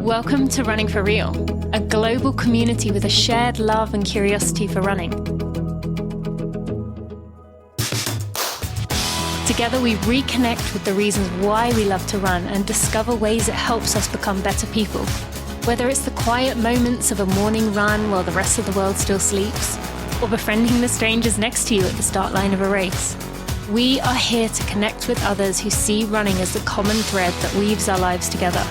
Welcome to Running for Real, a global community with a shared love and curiosity for running. Together we reconnect with the reasons why we love to run and discover ways it helps us become better people. Whether it's the quiet moments of a morning run while the rest of the world still sleeps, or befriending the strangers next to you at the start line of a race. We are here to connect with others who see running as the common thread that weaves our lives together.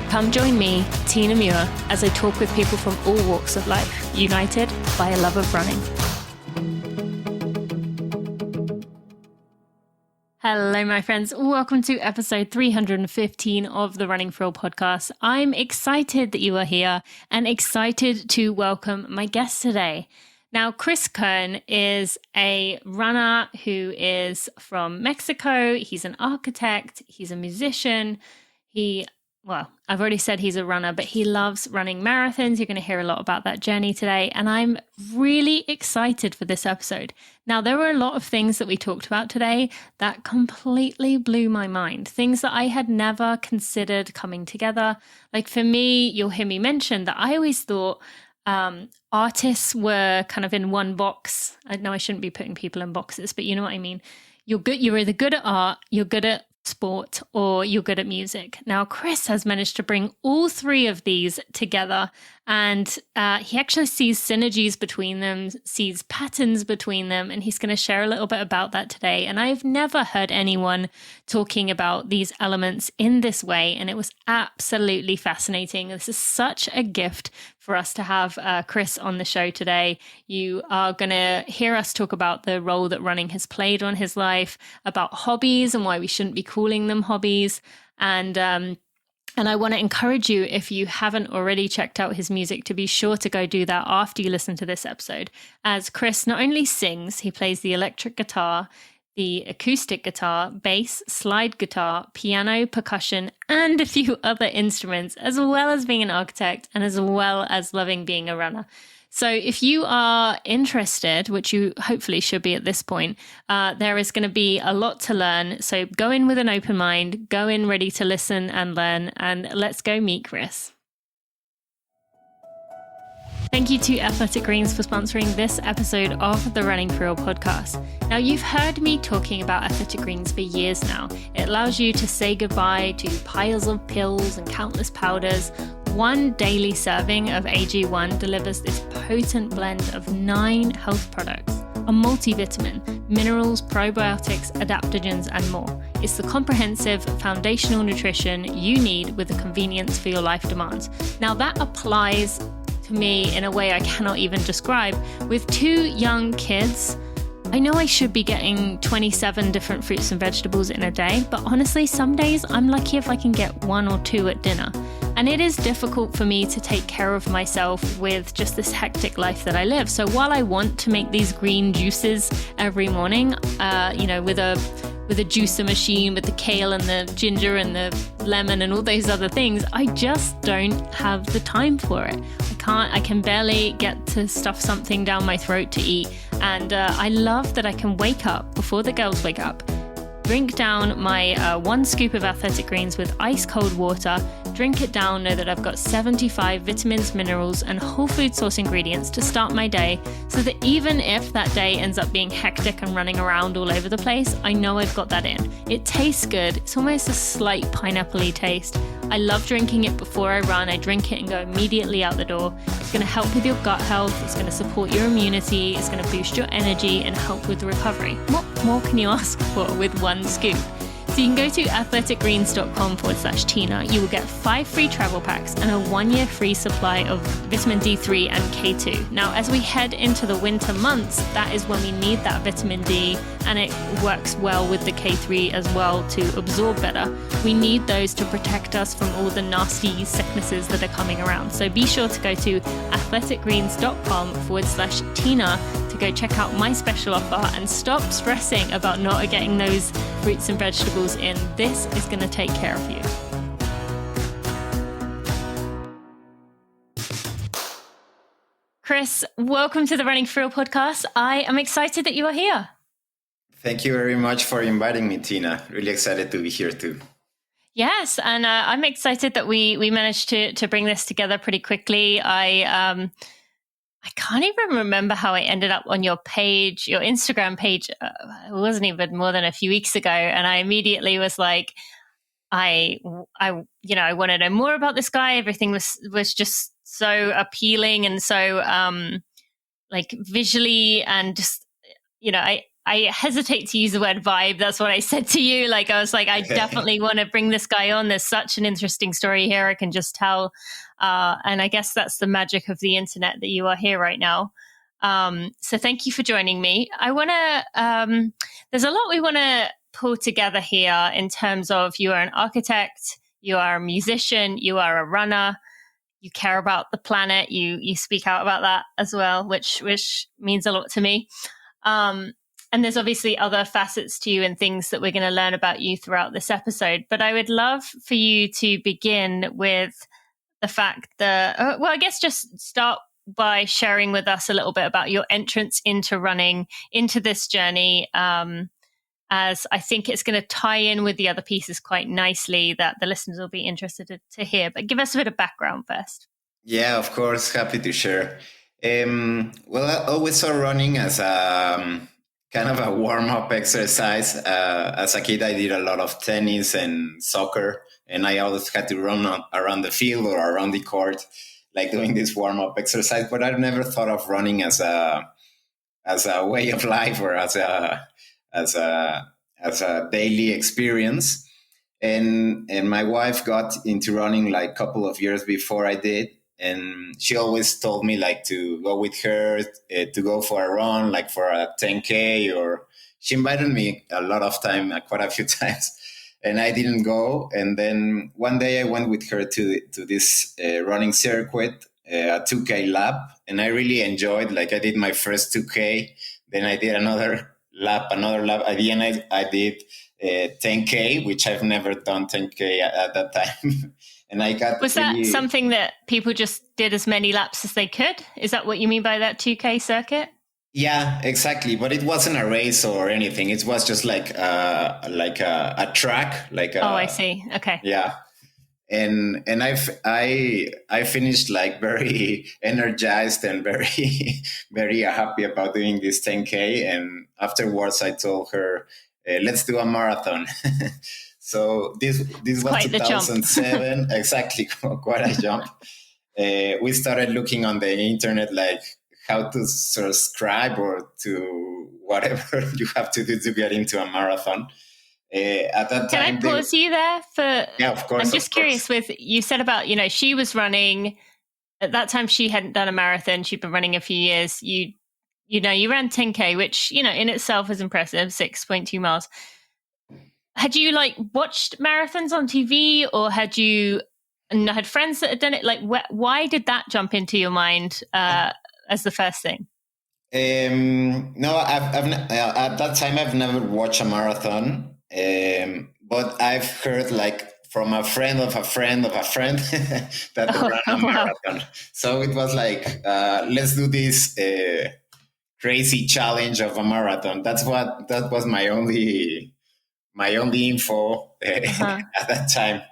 Come join me, Tina Muir, as I talk with people from all walks of life, united by a love of running. Hello, my friends. Welcome to episode 315 of the Running for Real podcast. I'm excited that you are here and excited to welcome my guest today. Now, Koehn is a runner who is from Mexico. He's an architect. He's a musician. I've already said he's a runner, but he loves running marathons. You're going to hear a lot about that journey today. And I'm really excited for this episode. Now, there were a lot of things that we talked about today that completely blew my mind. Things that I had never considered coming together. Like for me, you'll hear me mention that I always thought artists were kind of in one box. I know I shouldn't be putting people in boxes, but you know what I mean. You're either good at art, you're good at sport, or you're good at music. Now, Chris has managed to bring all three of these together, and he actually sees synergies between them, sees patterns between them, and he's going to share a little bit about that today. And I've never heard anyone talking about these elements in this way, and it was absolutely fascinating. This is such a gift for us to have Chris on the show today. You are going to hear us talk about the role that running has played on his life, about hobbies and why we shouldn't be calling them hobbies. And I want to encourage you, if you haven't already checked out his music, to be sure to go do that after you listen to this episode. As Chris not only sings, he plays the electric guitar, the acoustic guitar, bass, slide guitar, piano, percussion, and a few other instruments, as well as being an architect and as well as loving being a runner. So if you are interested, which you hopefully should be at this point, there is going to be a lot to learn. So go in with an open mind, go in ready to listen and learn, and let's go meet Chris. Thank you to Athletic Greens for sponsoring this episode of the Running for Real podcast. Now, you've heard me talking about Athletic Greens for years now. It allows you to say goodbye to piles of pills and countless powders. One daily serving of AG1 delivers this potent blend of 9 health products, a multivitamin, minerals, probiotics, adaptogens, and more. It's the comprehensive foundational nutrition you need with the convenience for your life demands. Now, that applies to me in a way I cannot even describe. With 2 young kids, I know I should be getting 27 different fruits and vegetables in a day, but honestly, some days I'm lucky if I can get 1 or 2 at dinner. And it is difficult for me to take care of myself with just this hectic life that I live. So while I want to make these green juices every morning, with a juicer machine, with the kale and the ginger and the lemon and all those other things, I just don't have the time for it. I can barely get to stuff something down my throat to eat. And I love that I can wake up before the girls wake up, drink down my 1 scoop of Athletic Greens with ice cold water, drink it down, know that I've got 75 vitamins, minerals, and whole food source ingredients to start my day, so that even if that day ends up being hectic and running around all over the place, I know I've got that in. It tastes good. It's almost a slight pineapple-y taste. I love drinking it before I run. I drink it and go immediately out the door. It's going to help with your gut health. It's going to support your immunity. It's going to boost your energy and help with the recovery. What more can you ask for with 1 scoop? So you can go to athleticgreens.com/Tina. You will get 5 free travel packs and a 1-year free supply of vitamin D3 and K2. Now, as we head into the winter months, that is when we need that vitamin D, and it works well with the K3 as well to absorb better. We need those to protect us from all the nasty sicknesses that are coming around. So be sure to go to athleticgreens.com/Tina to go check out my special offer and stop stressing about not getting those fruits and vegetables in. This is going to take care of you. Chris, welcome to the Running for Real podcast. I am excited that you are here. Thank you very much for inviting me, Tina. Really excited to be here too. Yes, and I'm excited that we managed to bring this together pretty quickly. I can't even remember how I ended up on your page, your Instagram page. It wasn't even more than a few weeks ago, and I immediately was like, I want to know more about this guy. Everything was just so appealing and so like visually and just I hesitate to use the word vibe. That's what I said to you. Like, I was like, I definitely want to bring this guy on. There's such an interesting story here. I can just tell. And I guess that's the magic of the internet that you are here right now. So thank you for joining me. There's a lot we want to pull together here in terms of you are an architect, you are a musician, you are a runner, you care about the planet, you speak out about that as well, which means a lot to me. And there's obviously other facets to you and things that we're going to learn about you throughout this episode. But I would love for you to begin with the fact that, I guess just start by sharing with us a little bit about your entrance into running, into this journey, as I think it's going to tie in with the other pieces quite nicely that the listeners will be interested to hear. But give us a bit of background first. Yeah, of course. Happy to share. Well, I always saw running as a kind of a warm-up exercise. As a kid, I did a lot of tennis and soccer, and I always had to run around the field or around the court, like doing this warm-up exercise. But I've never thought of running as a way of life or as a daily experience. And my wife got into running like a couple of years before I did, and she always told me like to go with her to go for a run, like for a 10K, or she invited me a lot of time, quite a few times, and I didn't go. And then one day I went with her to this running circuit, a 2K lap, and I really enjoyed. Like I did my first 2K, then I did another lap. At the end, I did 10K, which I've never done 10K at that time. And I got Was that something that people just did as many laps as they could? Is that what you mean by that 2K circuit? Yeah, exactly. But it wasn't a race or anything. It was just like a track. I see. Okay. Yeah. And I finished like very energized and very very happy about doing this 10K. And afterwards, I told her, let's do a marathon. So this was quite 2007. Exactly, quite a jump. We started looking on the internet, like how to subscribe or to whatever you have to do to get into a marathon. At that time, can I pause you there for? Yeah, of course. I'm just curious. With you said about she was running at that time. She hadn't done a marathon. She'd been running a few years. You ran 10K, which in itself is impressive, 6.2 miles. Had you like watched marathons on TV, or had you had friends that had done it? Like, why did that jump into your mind as the first thing? No, I've at that time I've never watched a marathon, but I've heard like from a friend of a friend of a friend that they ran a marathon. Wow. So it was like, let's do this crazy challenge of a marathon. That was my only info at that time.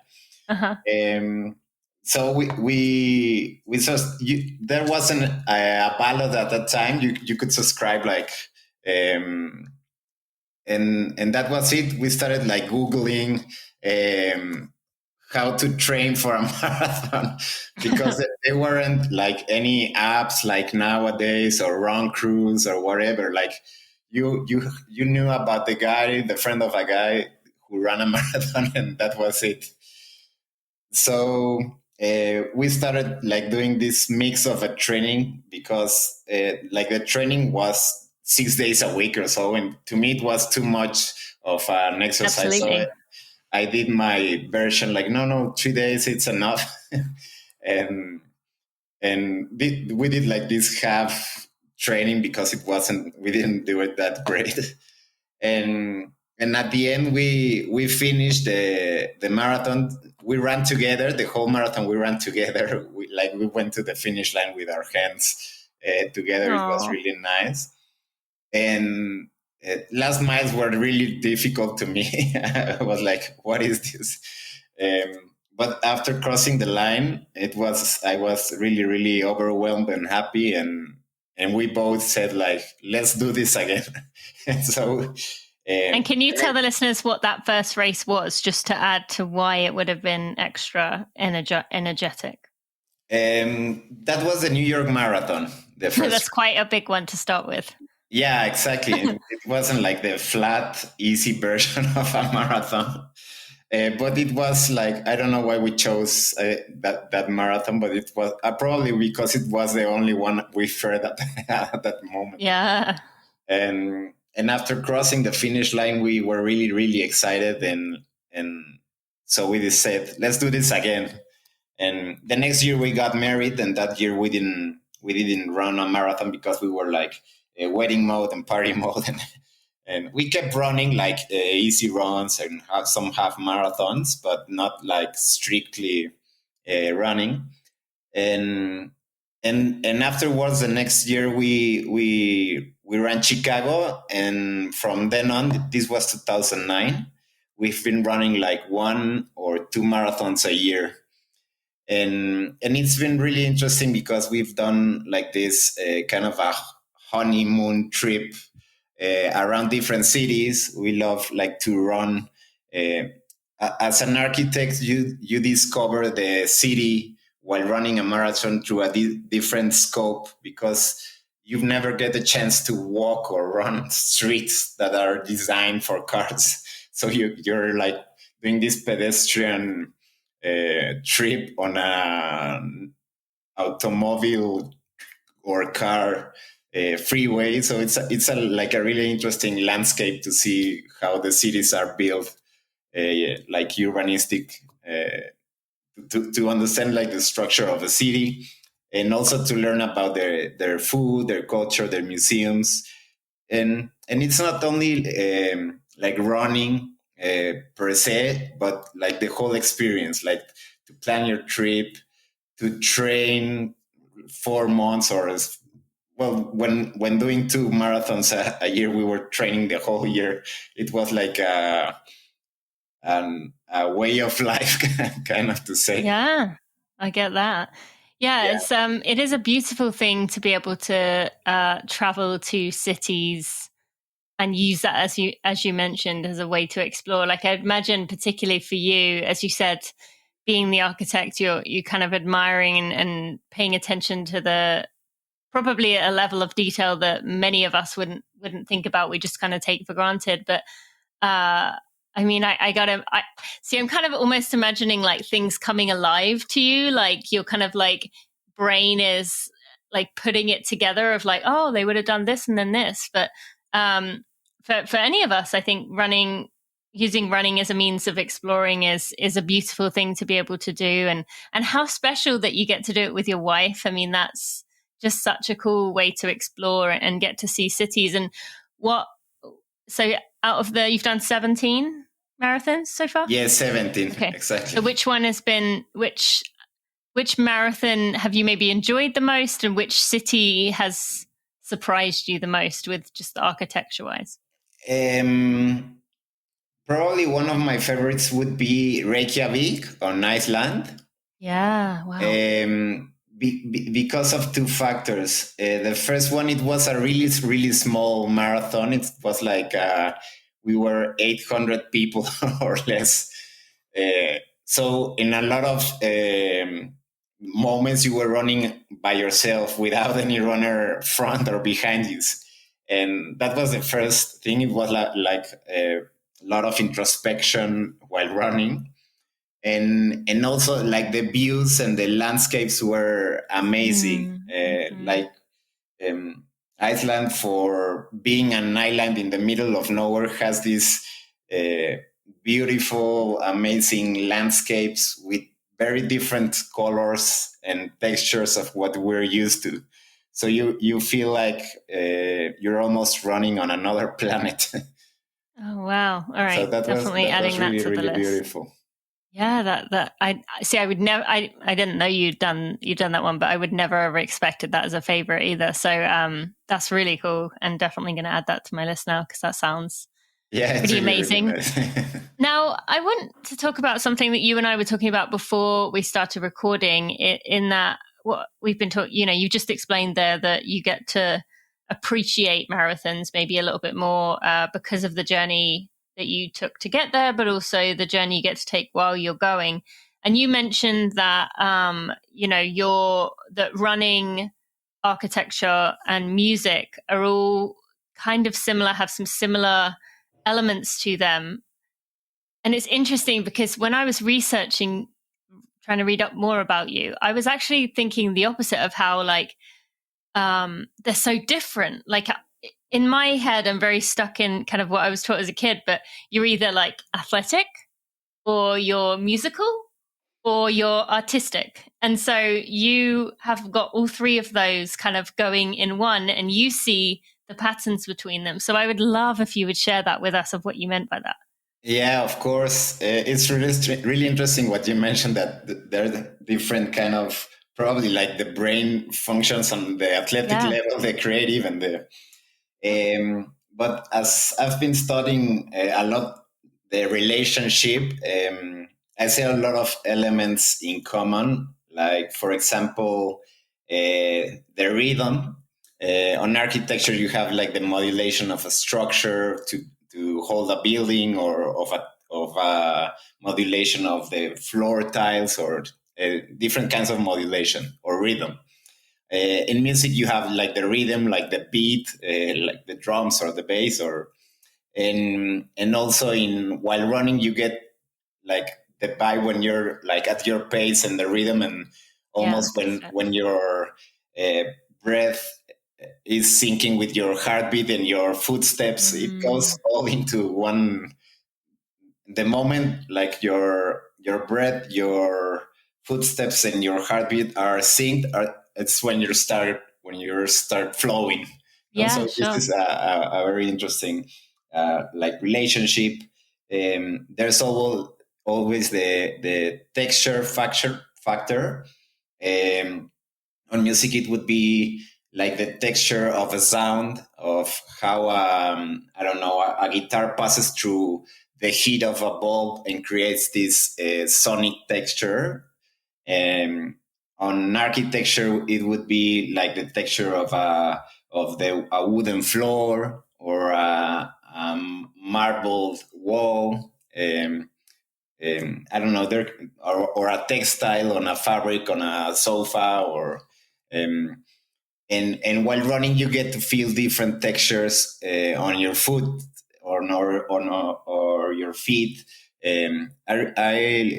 So we just there wasn't a ballot at that time. You could subscribe like, and that was it. We started like Googling how to train for a marathon because there weren't like any apps like nowadays or Run Cruise or whatever. Like you knew about the friend of a guy who ran a marathon, and that was it. So we started like doing this mix of a training because like the training was 6 days a week or so, and to me it was too much of an exercise. Absolutely. So I did my version like, no, 3 days it's enough. and we did like this half training because we didn't do it that great. And at the end we finished the marathon. We ran together, the whole marathon we ran together. We went to the finish line with our hands together. Aww. It was really nice. And last miles were really difficult to me. I was like, what is this? But after crossing the line, I was really, really overwhelmed and happy, and we both said like, let's do this again. And so. And can you tell the listeners what that first race was, just to add to why it would have been extra energetic? That was the New York Marathon. The first. That's quite a big one to start with. Yeah, exactly. It wasn't like the flat, easy version of a marathon. But it was like, I don't know why we chose that marathon, but it was probably because it was the only one we fared at that moment. Yeah. And after crossing the finish line, we were really, really excited. And so we just said, let's do this again. And the next year we got married, and that year we didn't run a marathon because we were like wedding mode and party mode. And we kept running like easy runs and some half marathons, but not like strictly running. And afterwards, the next year we ran Chicago, and from then on, this was 2009. We've been running like 1 or 2 marathons a year, and it's been really interesting because we've done like this kind of a honeymoon trip around different cities. We love like to run. As an architect, you discover the city while running a marathon through a different scope, because you never get a chance to walk or run streets that are designed for cars. So you're like doing this pedestrian trip on an automobile or car freeway. So it's like a really interesting landscape to see how the cities are built, like urbanistic, to understand like the structure of a city, and also to learn about their food, their culture, their museums. And it's not only like running per se, but like the whole experience, like to plan your trip, to train 4 months, or well, when doing 2 marathons a year, we were training the whole year. It was like a way of life, kind of, to say. Yeah, I get that. Yeah. It is a beautiful thing to be able to travel to cities and use that, as you mentioned, as a way to explore. Like, I imagine, particularly for you, as you said, being the architect, you kind of admiring and paying attention to the probably a level of detail that many of us wouldn't think about. We just kind of take for granted. But I mean, I see, I'm kind of almost imagining like things coming alive to you, like your kind of like brain is like putting it together of like, oh, they would have done this and then this. But for any of us, I think using running as a means of exploring is a beautiful thing to be able to do. And how special that you get to do it with your wife. I mean, that's just such a cool way to explore and get to see cities. And so out of you've done 17 marathons so far? Yeah, 17. Okay. Exactly. So which one has been, which marathon have you maybe enjoyed the most, and which city has surprised you the most with just the architecture wise? Probably one of my favorites would be Reykjavik on Iceland. Yeah, wow. Because of 2 factors. The first one, it was a really, really small marathon. It was like we were 800 people or less. So in a lot of moments, you were running by yourself without any runner front or behind you. And that was the first thing. It was like a lot of introspection while running. And also like the views and the landscapes were amazing. Like Iceland, for being an island in the middle of nowhere, has these beautiful, amazing landscapes with very different colors and textures of what we're used to. So you feel like you're almost running on another planet. Oh wow! All right, so definitely adding really, that to really the list. Beautiful. Yeah, that I see. I would never. I didn't know you'd done that one, but I would never ever expected that as a favorite either. So that's really cool, and definitely going to add that to my list now because that sounds pretty amazing. Really nice. Now, I want to talk about something that you and I were talking about before we started recording. In that, what we've been talking, you just explained there that you get to appreciate marathons maybe a little bit more because of the journey that you took to get there, but also the journey you get to take while you're going. And you mentioned that, that running, architecture, and music are all kind of similar, have some similar elements to them. And it's interesting because when I was researching, trying to read up more about you, I was actually thinking the opposite of how they're so different. Like in my head, I'm very stuck in kind of what I was taught as a kid, but you're either like athletic or you're musical or you're artistic. And so you have got all three of those kind of going in one, and you see the patterns between them. So I would love if you would share that with us of what you meant by that. Yeah, of course. It's really interesting what you mentioned, that there are different kind of, probably like the brain functions on the athletic level, the creative, and the. But as I've been studying a lot the relationship, I see a lot of elements in common. Like, for example, the rhythm. On architecture, you have like the modulation of a structure to hold a building, or of a modulation of the floor tiles, or different kinds of modulation or rhythm. In music, you have like the rhythm, like the beat, like the drums or the bass, and also in while running, you get like the vibe when you're like at your pace and the rhythm, and almost when your uh, breath is syncing with your heartbeat and your footsteps. It goes all into one. The moment like your breath, your footsteps, and your heartbeat are synced, it's when you start flowing. Yeah, so sure. This is a very interesting like relationship. There's always the texture factor. On music, it would be like the texture of a sound, of how I don't know, a guitar passes through the heat of a bulb and creates this sonic texture. And on architecture, it would be like the texture of a wooden floor, or a marbled wall. I don't know, or a textile on a fabric on a sofa, or um, and while running, you get to feel different textures on your foot, or your feet. I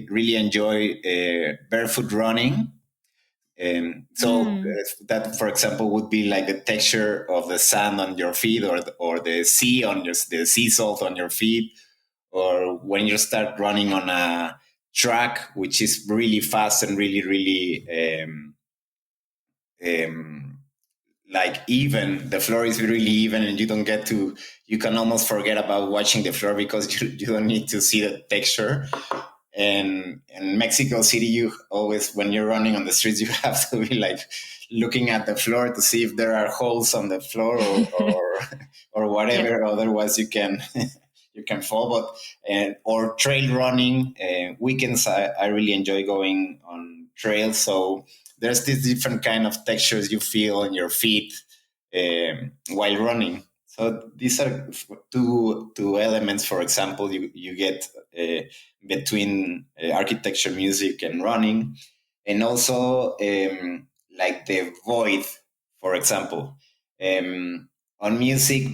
really enjoy barefoot running. That, for example, would be like the texture of the sand on your feet, or the the sea salt on your feet, or when you start running on a track which is really fast and really um, like even. The floor is really even, and you can almost forget about watching the floor, because you don't need to see the texture. And in Mexico City, you always, when you're running on the streets, you have to be like looking at the floor to see if there are holes on the floor, or whatever. Yeah. Otherwise, you can you can fall. Or trail running. Weekends, I really enjoy going on trails. So there's these different kind of textures you feel on your feet while running. So these are two elements. For example, you get between architecture, music, and running, and also like the void. For example, on music,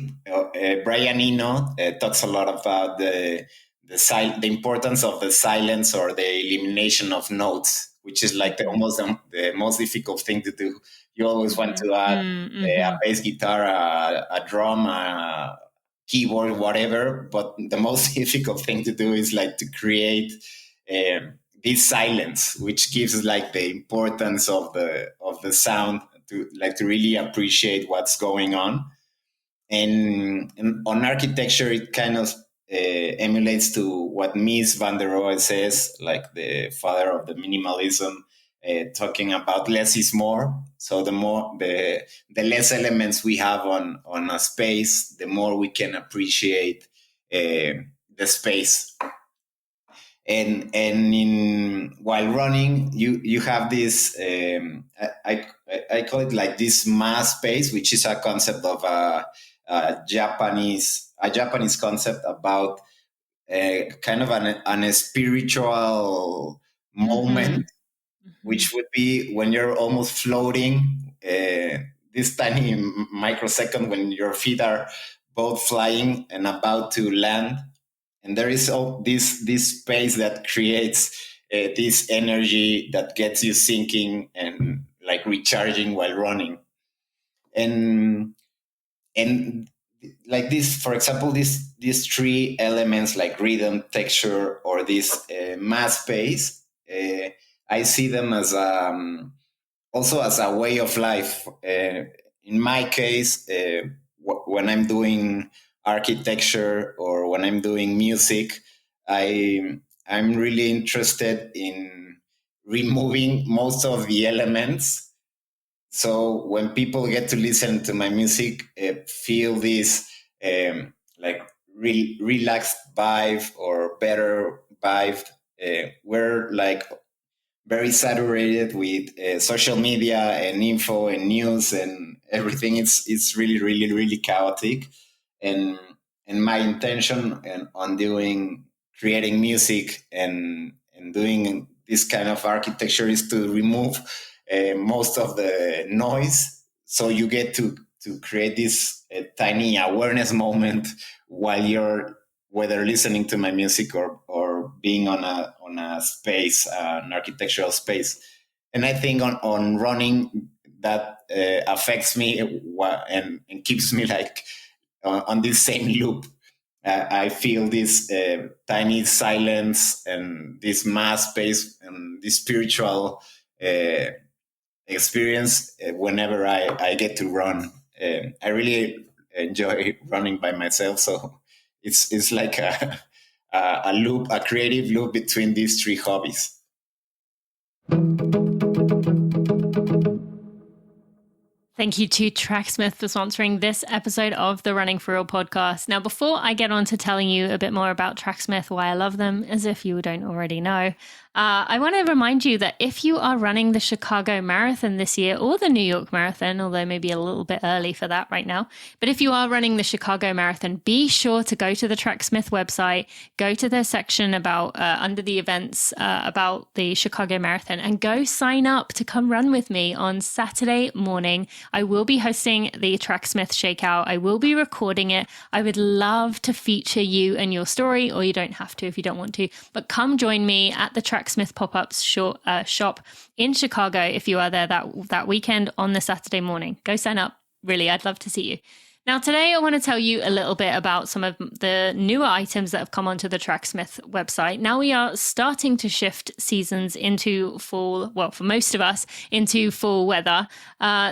Brian Eno talks a lot about the importance of the silence, or the elimination of notes, which is like the most difficult thing to do. You always want to add a bass guitar, a drum, a keyboard, whatever. But the most difficult thing to do is like to create this silence, which gives like the importance of the sound, to really appreciate what's going on. And on architecture, it kind of emulates to what Mies van der Rohe says, like the father of the minimalism, talking about less is more. So the less elements we have on a space, the more we can appreciate the space. and in while running, you have this I call it like this mass space, which is a concept of a Japanese concept about kind of an spiritual moment, which would be when you're almost floating, this tiny microsecond when your feet are both flying and about to land, and there is all this space that creates this energy that gets you sinking and like recharging while running, and and like this, for example, these three elements like rhythm, texture, or this mass space, I see them as also as a way of life. In my case, when I'm doing architecture or when I'm doing music, I'm really interested in removing most of the elements. So when people get to listen to my music, feel this like relaxed vibe or better vibe. We're like very saturated with social media and info and news and everything. It's really chaotic, and my intention on creating music and doing this kind of architecture is to remove most of the noise, so you get to create this tiny awareness moment while you're whether listening to my music or being on a space, an architectural space. And I think on running that affects me and keeps me like on this same loop. I feel this tiny silence and this mass space and this spiritual experience whenever I get to run. I really enjoy running by myself, so it's like a loop, a creative loop between these three hobbies. Thank you to Tracksmith for sponsoring this episode of the Running for Real podcast. Now, before I get on to telling you a bit more about Tracksmith, why I love them, as if you don't already know, I want to remind you that if you are running the Chicago Marathon this year or the New York Marathon, although maybe a little bit early for that right now, but if you are running the Chicago Marathon, be sure to go to the Tracksmith website, go to their section about under the events about the Chicago Marathon, and go sign up to come run with me on Saturday morning. I will be hosting the Tracksmith Shakeout. I will be recording it. I would love to feature you and your story, or you don't have to if you don't want to, but come join me at the Tracksmith pop-ups shop in Chicago if you are there that weekend on the Saturday morning. Go sign up. Really, I'd love to see you. Now, today I want to tell you a little bit about some of the newer items that have come onto the Tracksmith website. Now we are starting to shift seasons into fall, well, for most of us, into fall weather.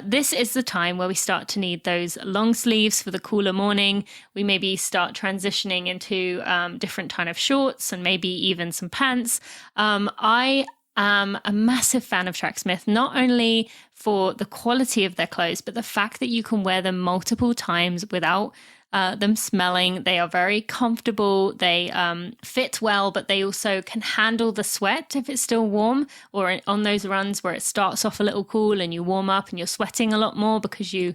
This is the time where we start to need those long sleeves for the cooler morning. We maybe start transitioning into different kind of shorts and maybe even some pants. I am a massive fan of Tracksmith, not only for the quality of their clothes, but the fact that you can wear them multiple times without them smelling. They are very comfortable. They fit well, but they also can handle the sweat if it's still warm, or on those runs where it starts off a little cool and you warm up and you're sweating a lot more because you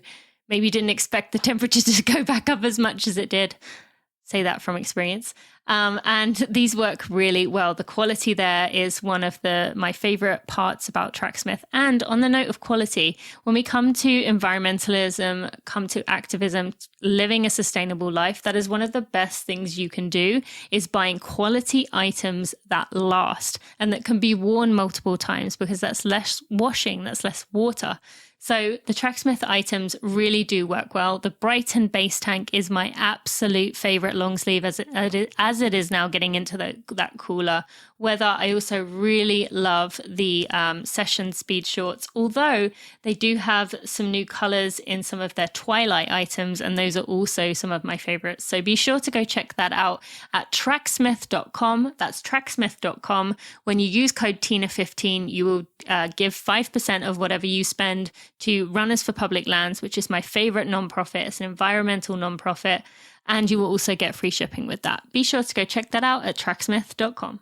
maybe didn't expect the temperature to go back up as much as it did. Say that from experience. And these work really well. The quality there is one of my favorite parts about Tracksmith. And on the note of quality, when we come to environmentalism, come to activism, living a sustainable life, that is one of the best things you can do, is buying quality items that last and that can be worn multiple times, because that's less washing, that's less water. So the Tracksmith items really do work well. The Brighton base tank is my absolute favorite long sleeve as it is now getting into that cooler weather. I also really love the Session Speed shorts, although they do have some new colors in some of their Twilight items, and those are also some of my favorites. So be sure to go check that out at tracksmith.com. That's tracksmith.com. When you use code TINA15, you will give 5% of whatever you spend to Runners for Public Lands, which is my favorite nonprofit. It's an environmental nonprofit, and you will also get free shipping with that. Be sure to go check that out at tracksmith.com.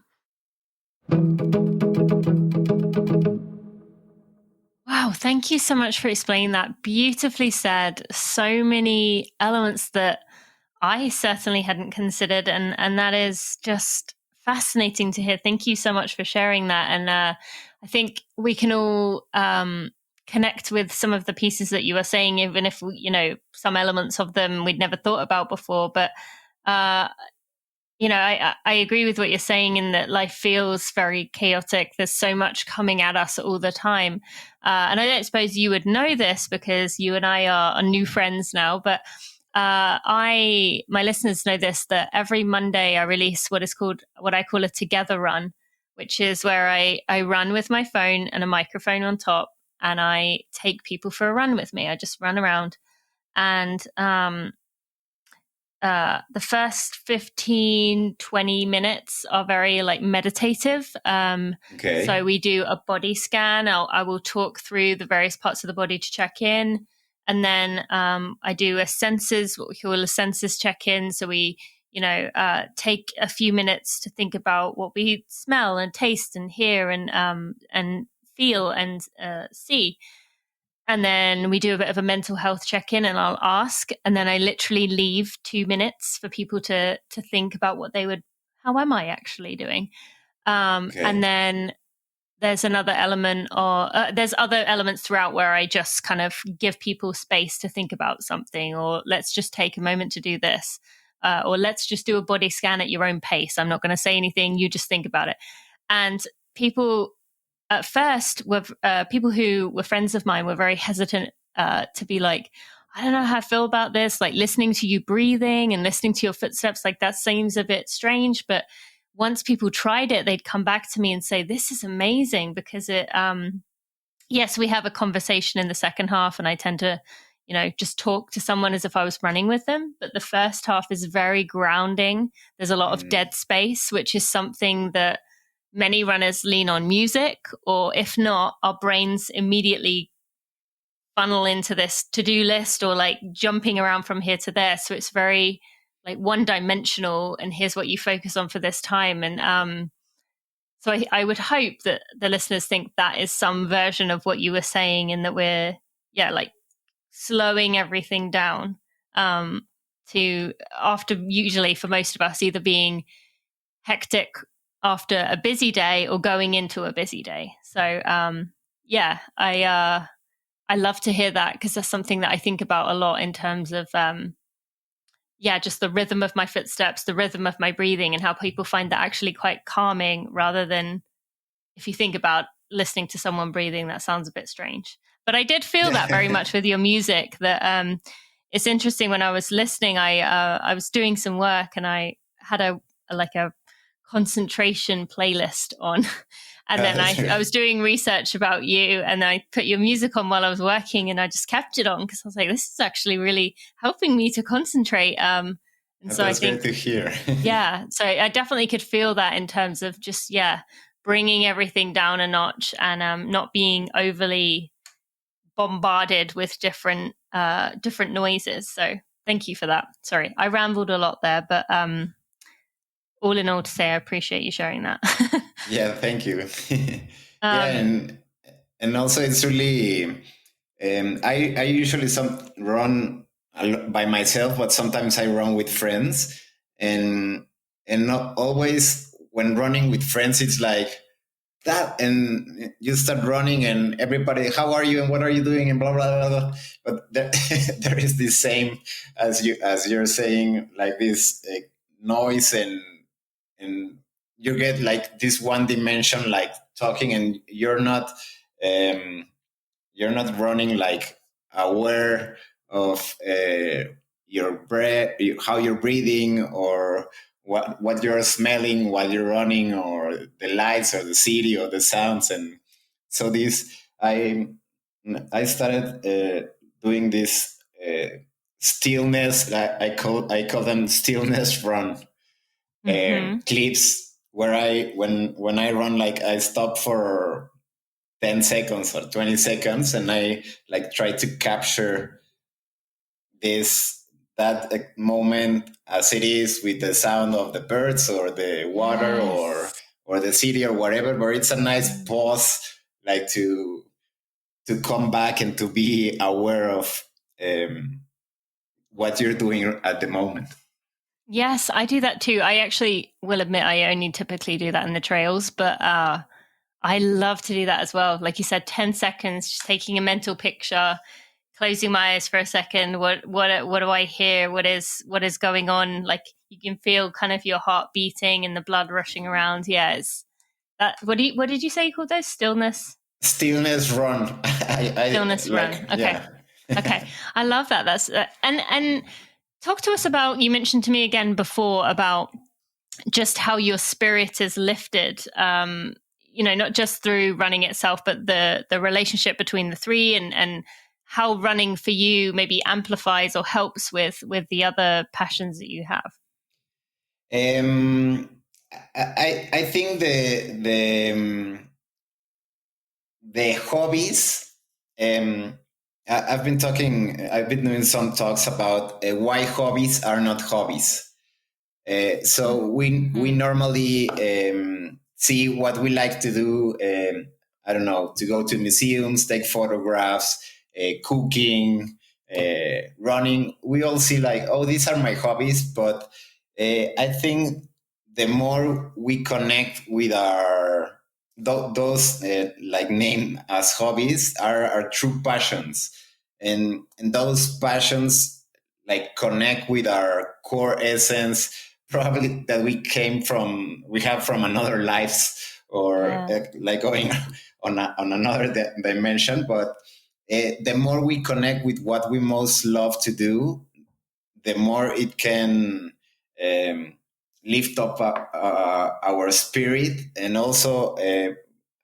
Wow, thank you so much for explaining that. Beautifully said. So many elements that I certainly hadn't considered, and that is just fascinating to hear. Thank you so much for sharing that. And I think we can all connect with some of the pieces that you were saying, even if some elements of them we'd never thought about before. But uh, I agree with what you're saying in that life feels very chaotic. There's so much coming at us all the time. And I don't suppose you would know this because you and I are new friends now, but my listeners know this, that every Monday I release what I call a together run, which is where I run with my phone and a microphone on top, and I take people for a run with me. I just run around, and the first 15-20 minutes are very like meditative. Okay. So we do a body scan. I will talk through the various parts of the body to check in. And then I do what we call a senses check-in. So we, take a few minutes to think about what we smell and taste and hear and feel and see. And then we do a bit of a mental health check-in, and I'll ask, and then I literally leave 2 minutes for people to think about how am I actually doing? Okay. And then there's another element, or there's other elements throughout where I just kind of give people space to think about something, or let's just take a moment to do this, or let's just do a body scan at your own pace. I'm not going to say anything. You just think about it. And people at first were people who were friends of mine were very hesitant to be like, I don't know how I feel about this, like listening to you breathing and listening to your footsteps, like that seems a bit strange. But once people tried it, they'd come back to me and say, this is amazing, because yes, we have a conversation in the second half, and I tend to just talk to someone as if I was running with them, but the first half is very grounding. There's a lot of dead space, which is something that many runners lean on music, or if not, our brains immediately funnel into this to-do list or like jumping around from here to there. So it's very like one-dimensional, and here's what you focus on for this time. And so I would hope that the listeners think that is some version of what you were saying, and that we're like slowing everything down to, after, usually for most of us, either being hectic after a busy day or going into a busy day. So I love to hear that, because that's something that I think about a lot in terms of just the rhythm of my footsteps, the rhythm of my breathing, and how people find that actually quite calming, rather than, if you think about listening to someone breathing, that sounds a bit strange. But I did feel that very much with your music, that it's interesting. When I was listening, I was doing some work, and I had a concentration playlist on, and then I was doing research about you, and I put your music on while I was working, and I just kept it on because I was like, this is actually really helping me to concentrate. And so that's I think, great to hear. so I definitely could feel that in terms of just bringing everything down a notch, and not being overly bombarded with different noises. So thank you for that. Sorry, I rambled a lot there, but all in all, to say I appreciate you sharing that. Yeah, thank you. And also it's really I usually run by myself, but sometimes I run with friends, and not always when running with friends it's like that, and you start running and everybody, how are you and what are you doing and blah blah blah, blah. But there is the same as you're saying, like this noise, and you get like this one dimension, like talking, and um, you're not running like aware of your breath, how you're breathing, or what you're smelling while you're running, or the lights or the city or the sounds. And so this I started doing this stillness. I call them stillness run clips, where when I run, like I stop for 10 seconds or 20 seconds, and I like try to capture that moment as it is, with the sound of the birds or the water, Yes. or the city or whatever, but it's a nice pause, like to come back and to be aware of what you're doing at the moment. Yes, I do that too. I actually will admit I only typically do that in the trails, but I love to do that as well. Like you said, 10 seconds, just taking a mental picture, closing my eyes for a second. What do I hear? What is going on? Like you can feel kind of your heart beating and the blood rushing around. Yeah, it's that. What did you say you called those? Stillness run. Stillness run. Okay. Yeah. Okay. I love that. That's and talk to us about, you mentioned to me again before about just how your spirit is lifted, not just through running itself, but the relationship between the three, and how running for you maybe amplifies or helps with the other passions that you have. I think the hobbies. I've been doing some talks about why hobbies are not hobbies. So we normally see what we like to do. I don't know, to go to museums, take photographs, cooking, running. We all see like, oh, these are my hobbies. But I think the more we connect with those like name as hobbies are our true passions, and those passions like connect with our core essence, probably that we have from another lives, or like going on another dimension. But the more we connect with what we most love to do, the more it can um, lift up our spirit. And also,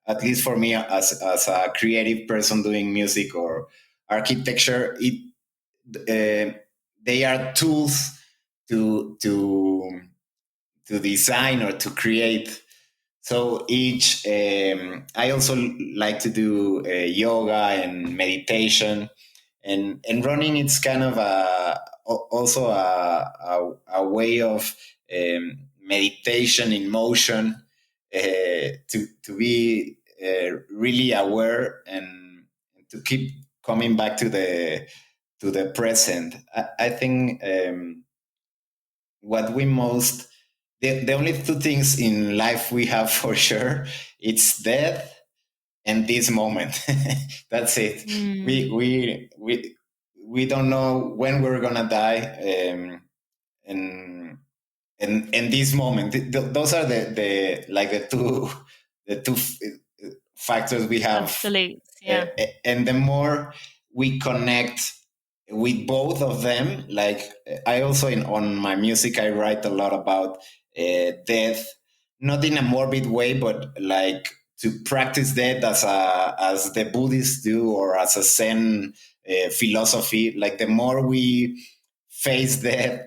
at least for me, as a creative person doing music or architecture, they are tools to design or to create. So I also like to do yoga and meditation, and running. It's kind of also a way of meditation in motion, to be really aware, and to keep coming back to the present. I think what we most the only two things in life we have for sure, it's death and this moment. That's it. We don't know when we're gonna die, and this moment. Those are the like the two factors we have. Absolutely. Yeah. And the more we connect with both of them, like I also on my music I write a lot about death, not in a morbid way, but like to practice death as the Buddhists do, or as a Zen philosophy. Like the more we face death,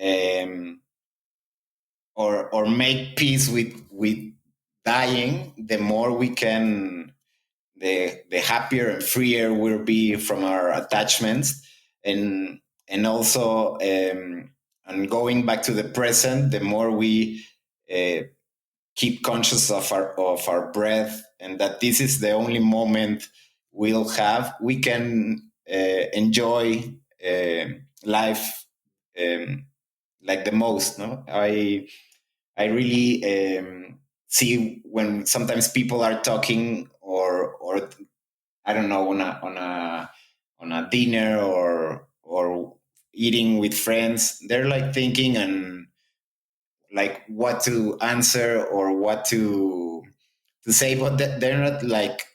um, or make peace with dying, the more we can, the happier and freer we'll be from our attachments. And also, and going back to the present, the more we keep conscious of our breath, and that this is the only moment we'll have, we can enjoy life, like the most. No, I really see when sometimes people are talking, or I don't know, on a dinner, or eating with friends, they're like thinking and like what to answer or what to say, but they're not like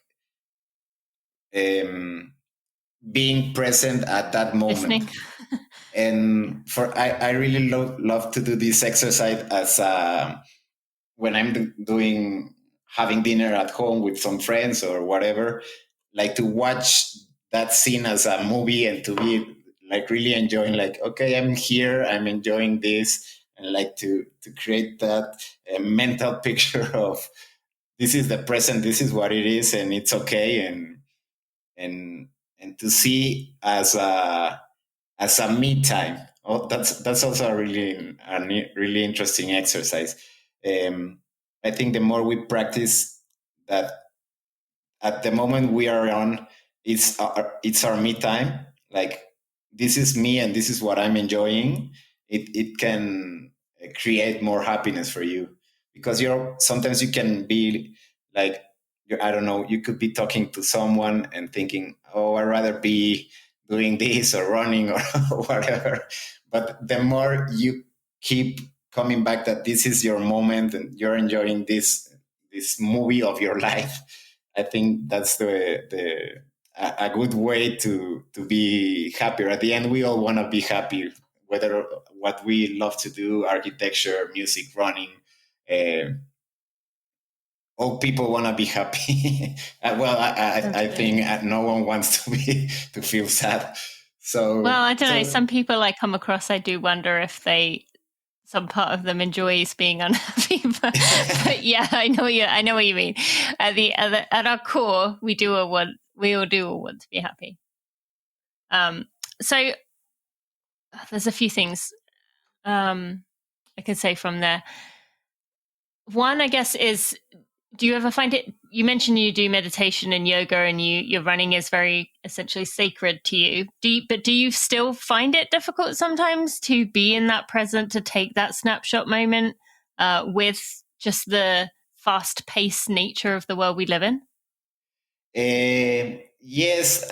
being present at that moment. Listening. And I really love to do this exercise as when I'm having dinner at home with some friends or whatever, like to watch that scene as a movie, and to be like really enjoying, like, okay, I'm here, I'm enjoying this, and like to create that mental picture of this is the present, this is what it is, and it's okay, and to see as a me time. Oh, that's also a really interesting exercise. I think the more we practice that, at the moment we are on, it's our me time. Like, this is me and this is what I'm enjoying. It can create more happiness for you, because sometimes you can be like, I don't know, you could be talking to someone and thinking, oh, I'd rather be doing this or running or whatever. But the more you keep coming back that this is your moment and you're enjoying this movie of your life, I think that's a good way to be happier. At the end, we all want to be happy, whether what we love to do, architecture, music, running. Uh, all people want to be happy. Well, I think no one wants to feel sad. So, well, I don't know. Some people I come across, I do wonder if some part of them enjoys being unhappy. But yeah, I know what you mean. At our core, we all do want to be happy. So there's a few things I can say from there. One, I guess, is, do you ever find it, you mentioned you do meditation and yoga and your running is very essentially sacred to you. But do you still find it difficult sometimes to be in that present, to take that snapshot moment with just the fast-paced nature of the world we live in? Yes,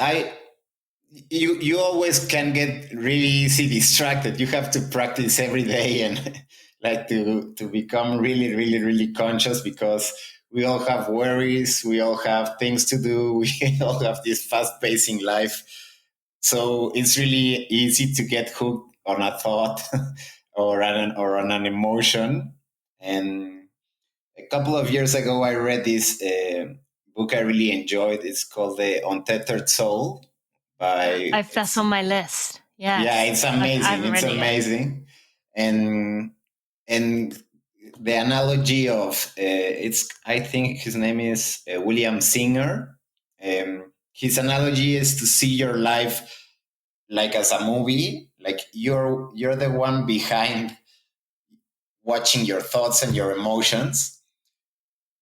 you always can get really easy distracted. You have to practice every day and like to become really, really, really conscious, because we all have worries, we all have things to do, we all have this fast pacing life. So it's really easy to get hooked on a thought or on an emotion. And a couple of years ago, I read this book I really enjoyed. It's called The Untethered Soul. That's on my list. Yes. Yeah, it's amazing. It's amazing. And the analogy of I think his name is William Singer. His analogy is to see your life like as a movie, like you're the one behind watching your thoughts and your emotions.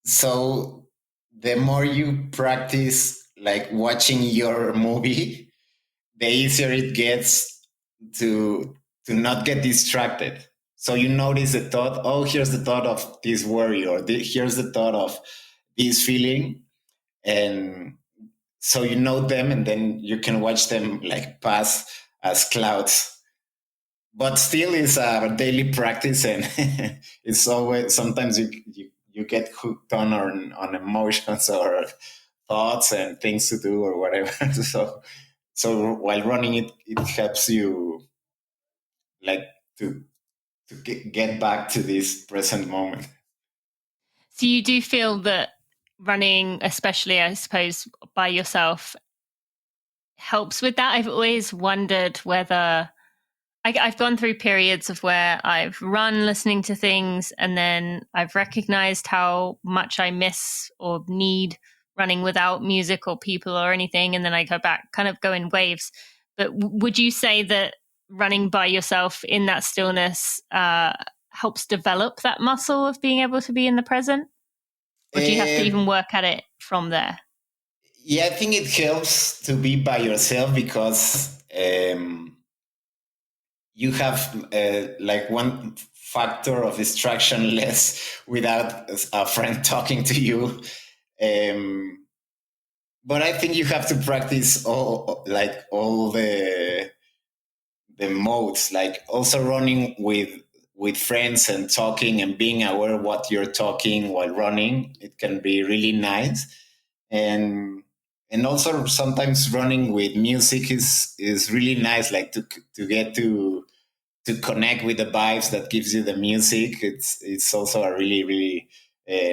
So the more you practice like watching your movie, the easier it gets to not get distracted. So you notice the thought, oh, here's the thought of this worry, or here's the thought of this feeling. And so you know them, and then you can watch them like pass as clouds. But still, it's a daily practice, and it's always, sometimes you get hooked on emotions or thoughts and things to do or whatever. So while running, it helps you like to get back to this present moment. So you do feel that running, especially I suppose by yourself, helps with that? I've always wondered whether I've gone through periods of where I've run listening to things, and then I've recognized how much I miss or need running without music or people or anything, and then I go back, kind of go in waves. But would you say that running by yourself in that stillness helps develop that muscle of being able to be in the present? Or do you have to even work at it from there? Yeah, I think it helps to be by yourself, because you have like one factor of distraction less without a friend talking to you. But I think you have to practice all the modes, like also running with friends and talking and being aware of what you're talking while running. It can be really nice. And also sometimes running with music is really nice, like to get to connect with the vibes that gives you the music. It's also a really, really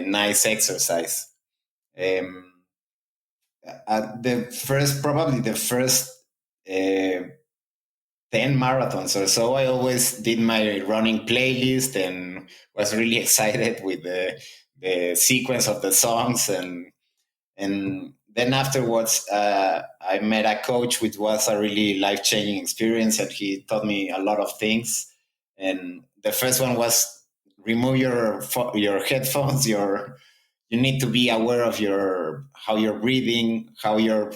nice exercise. Probably the first 10 marathons or so, I always did my running playlist and was really excited with the sequence of the songs. And then afterwards, I met a coach, which was a really life-changing experience, and he taught me a lot of things. And the first one was remove your headphones. You need to be aware of how you're breathing, how you're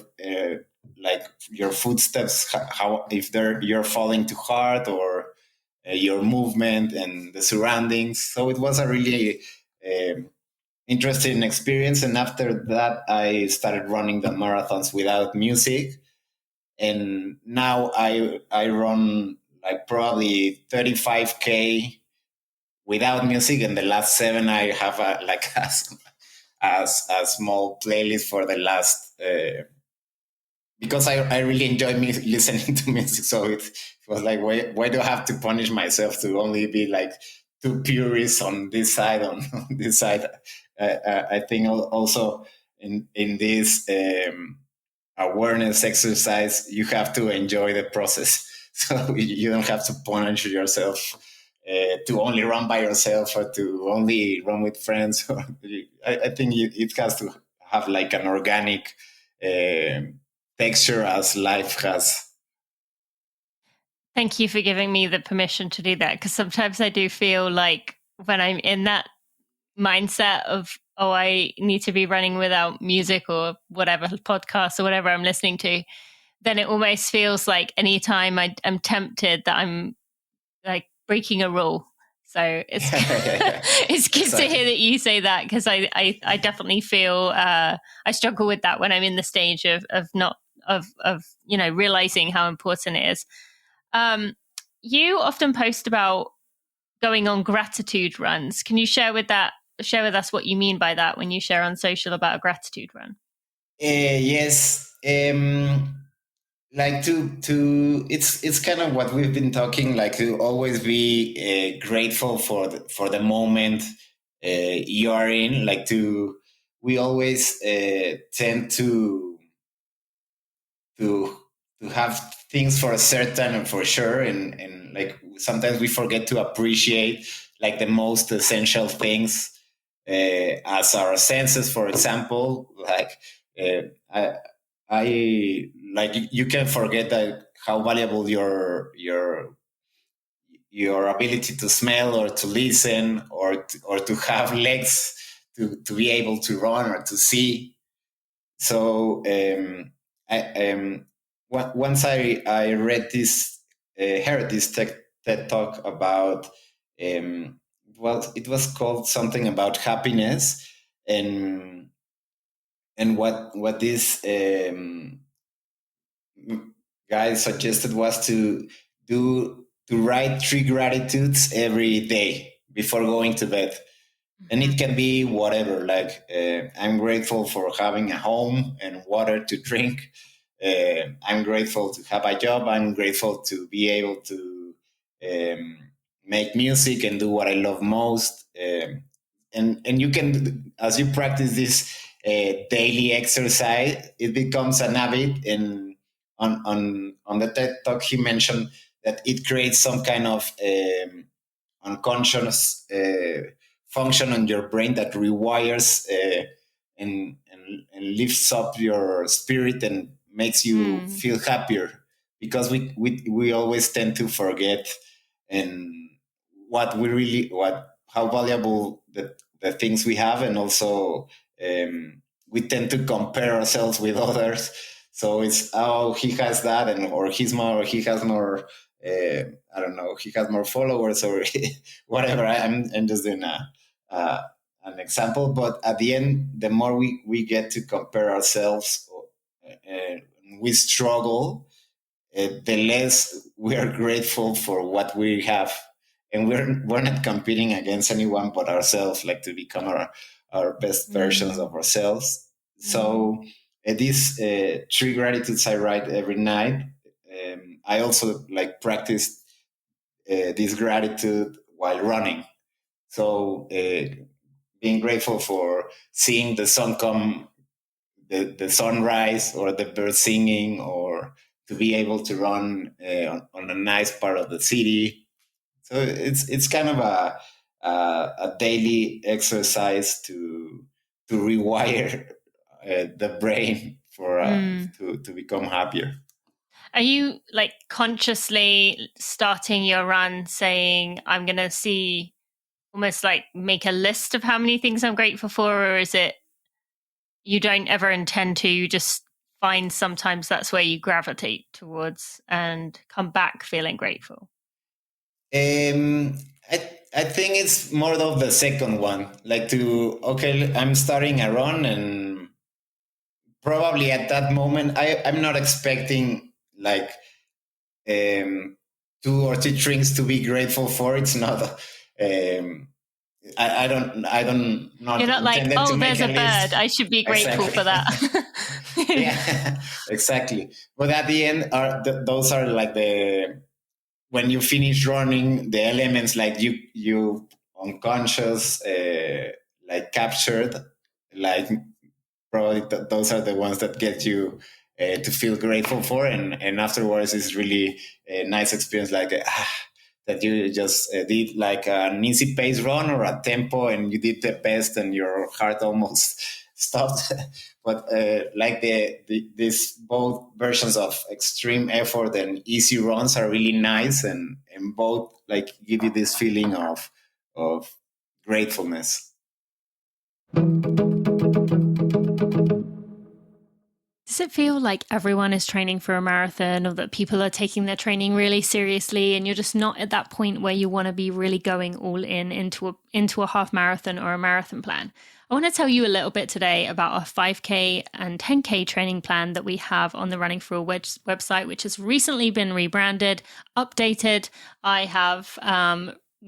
like your footsteps, how if you're falling too hard, or your movement and the surroundings. So it was a really interesting experience. And after that, I started running the marathons without music. And now I run like probably 35K without music. And the last 7, I have a small playlist for the last because I really enjoy listening to music. So it was like, why do I have to punish myself to only be like too purist on this side, on this side? I think also in this awareness exercise, you have to enjoy the process. So you don't have to punish yourself to only run by yourself or to only run with friends. I think it has to have like an organic texture as life has. Thank you for giving me the permission to do that, because sometimes I do feel like when I'm in that mindset of, oh, I need to be running without music or whatever podcast or whatever I'm listening to, then it almost feels like anytime I'm tempted that I'm like breaking a rule. So it's it's good to hear that you say that, because I definitely feel I struggle with that when I'm in the stage of not of realizing how important it is. You often post about going on gratitude runs. Can you share with us what you mean by that when you share on social about a gratitude run? Yes. Like to it's kind of what we've been talking, like to always be grateful for the moment you are in, like to we always tend to to have things for a certain and for sure, and like sometimes we forget to appreciate like the most essential things, as our senses, for example. Like I like you can forget that how valuable your ability to smell or to listen or to have legs to be able to run or to see. So once I read this, heard this TED talk about, well, it was called something about happiness, and what this guy suggested was to write 3 gratitudes every day before going to bed. And it can be whatever, like I'm grateful for having a home and water to drink. I'm grateful to have a job. I'm grateful to be able to um, make music and do what I love most. And you can, as you practice this daily exercise, it becomes an habit. And on the TED talk, he mentioned that it creates some kind of unconscious function on your brain that rewires and lifts up your spirit and makes you feel happier, because we always tend to forget and what how valuable the things we have. And also we tend to compare ourselves with others. So it's, oh, he has that, and or he has more, I don't know, he has more followers or whatever. I'm just doing an example, but at the end, the more we get to compare ourselves, we struggle, the less we are grateful for what we have. And we're not competing against anyone but ourselves, like to become our best versions of ourselves. So these 3 gratitudes I write every night. I also like practice this gratitude while running. So being grateful for seeing the sun come, the sunrise, or the birds singing, or to be able to run on a nice part of the city. So it's kind of a daily exercise to rewire the brain for to become happier. Are you like consciously starting your run saying, I'm going to see almost like make a list of how many things I'm grateful for, or is it you don't ever intend to, you just find sometimes that's where you gravitate towards and come back feeling grateful? I think it's more of the second one, like okay, I'm starting a run, and probably at that moment, I'm not expecting like two or three things to be grateful for. It's not, I don't not You're not like, intended to oh, make there's a list. bird, I should be grateful Exactly. for that. Yeah, exactly. But at the end, those are like when you finish running, the elements like you unconscious, like captured, like probably those are the ones that get you to feel grateful for, and afterwards it's really a nice experience, like that you just did like an easy pace run or a tempo, and you did the best, and your heart almost stopped. But like these both versions of extreme effort and easy runs are really nice, and both like give you this feeling of gratefulness. Does it feel like everyone is training for a marathon, or that people are taking their training really seriously and you're just not at that point where you want to be really going all in into a half marathon or a marathon plan? I want to tell you a little bit today about a 5K and 10K training plan that we have on the Running for All website, which has recently been rebranded, updated. I have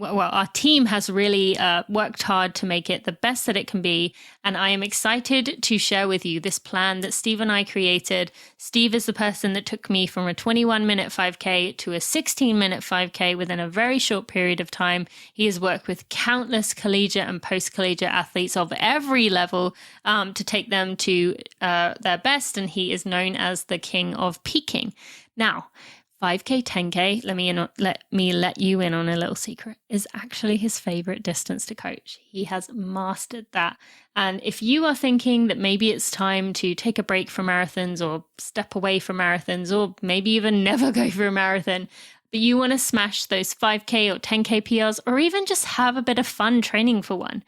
our team has really worked hard to make it the best that it can be. And I am excited to share with you this plan that Steve and I created. Steve is the person that took me from a 21-minute 5K to a 16-minute 5K within a very short period of time. He has worked with countless collegiate and post-collegiate athletes of every level to take them to their best. And he is known as the king of peaking. Now, 5K, 10K, let me let you in on a little secret, is actually his favorite distance to coach. He has mastered that. And if you are thinking that maybe it's time to take a break from marathons, or step away from marathons, or maybe even never go for a marathon, but you want to smash those 5K or 10K PRs, or even just have a bit of fun training for one,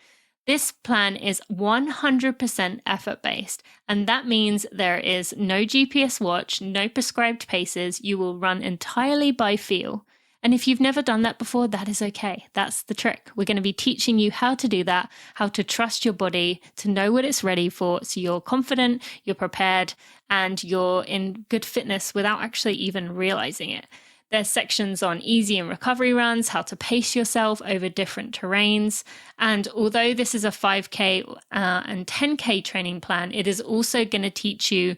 this plan is 100% effort-based, and that means there is no GPS watch, no prescribed paces. You will run entirely by feel. And if you've never done that before, that is okay. That's the trick. We're going to be teaching you how to do that, how to trust your body, to know what it's ready for, so you're confident, you're prepared, and you're in good fitness without actually even realizing it. There's sections on easy and recovery runs, how to pace yourself over different terrains. And although this is a 5K and 10K training plan, it is also going to teach you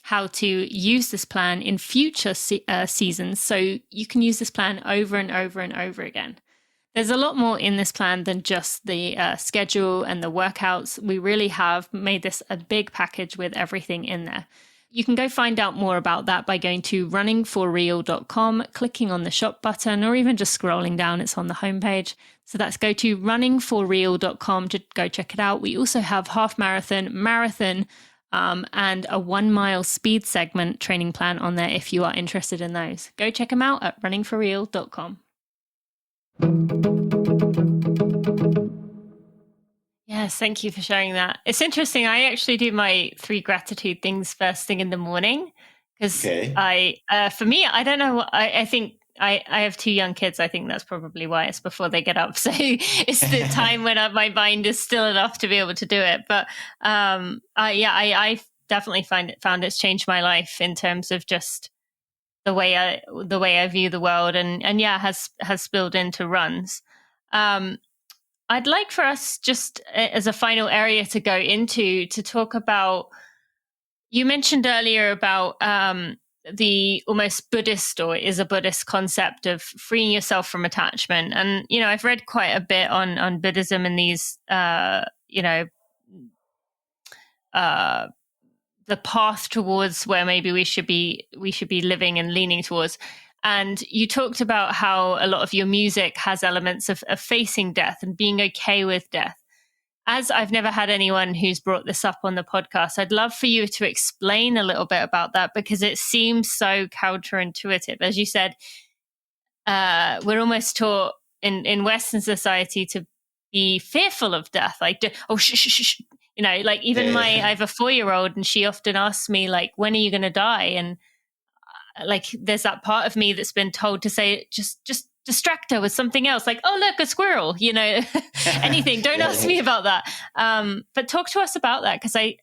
how to use this plan in future seasons, so you can use this plan over and over and over again. There's a lot more in this plan than just the schedule and the workouts. We really have made this a big package with everything in there. You can go find out more about that by going to runningforreal.com, clicking on the shop button, or even just scrolling down. It's on the homepage. So that's go to runningforreal.com to go check it out. We also have half marathon, and a 1 mile speed segment training plan on there if you are interested in those. Go check them out at runningforreal.com. Yes, thank you for sharing that. It's interesting. I actually do my 3 gratitude things first thing in the morning, because for me, I don't know. I think I have 2 young kids. I think that's probably why. It's before they get up. So it's the time when my mind is still enough to be able to do it. But I definitely found it's changed my life in terms of just the way I view the world, and has spilled into runs. I'd like for us, just as a final area to go into, to talk about, you mentioned earlier about the almost Buddhist, or is a Buddhist concept of freeing yourself from attachment. And, I've read quite a bit on Buddhism and these, the path towards where maybe we should be living and leaning towards. And you talked about how a lot of your music has elements of facing death and being okay with death. As I've never had anyone who's brought this up on the podcast, I'd love for you to explain a little bit about that, because it seems so counterintuitive. As you said, we're almost taught in Western society to be fearful of death. Like, shh. You know, like even I have a 4-year-old and she often asks me like, when are you going to die? And like, there's that part of me that's been told to say, just distract her with something else. Like, oh, look, a squirrel, you know, anything. Don't ask me about that. But talk to us about that. Cause I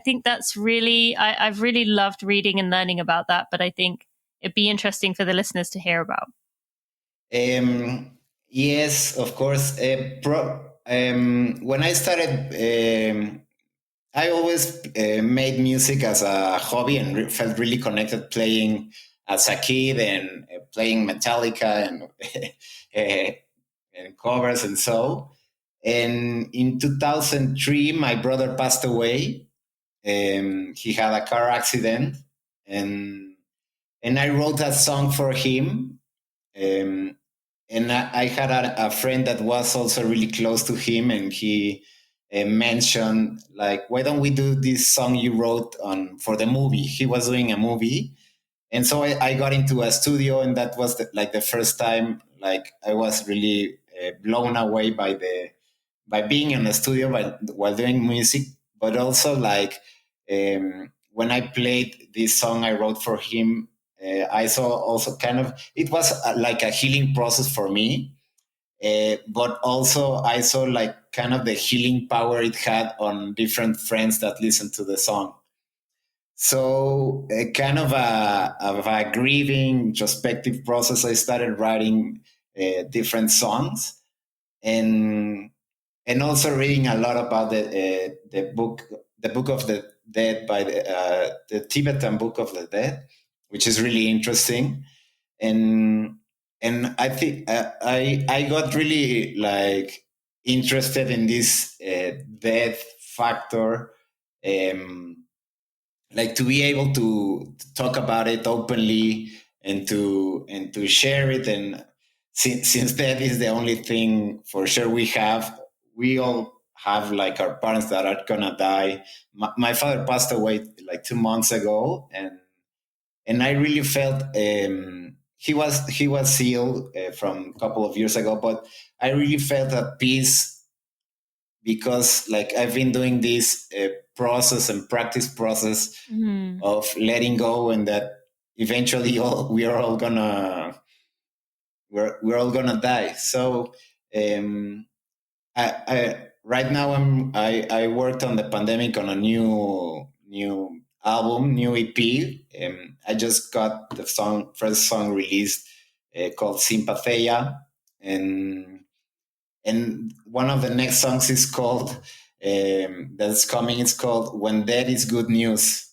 think that's really, I've really loved reading and learning about that, but I think it'd be interesting for the listeners to hear about. Yes, of course. When I started, I always made music as a hobby and felt really connected playing as a kid and playing Metallica and and covers and so. And in 2003, my brother passed away. He had a car accident, and I wrote a song for him. And I had a friend that was also really close to him, and he mentioned like, why don't we do this song you wrote on for the movie? He was doing a movie, and so I got into a studio, and that was the first time like I was really blown away by being in a studio while doing music, but also like when I played this song I wrote for him, I saw also kind of it was like a healing process for me, but also I saw like kind of the healing power it had on different friends that listened to the song. So kind of a grieving introspective process, I started writing different songs, and also reading a lot about the book of the dead by the Tibetan Book of the Dead, which is really interesting. And I think I got really like interested in this death factor, like to be able to talk about it openly and to share it. And since death is the only thing for sure we all have like our parents that are gonna die. My father passed away like 2 months ago, and I really felt he was ill from a couple of years ago, but I really felt at peace because like I've been doing this process and practice process of letting go, and that eventually we're all gonna die. So I right now I worked on the pandemic on a new album, new EP. I just got the first song released called Sympatheia, and one of the next songs is called that's coming. It's called When Dead Is Good News.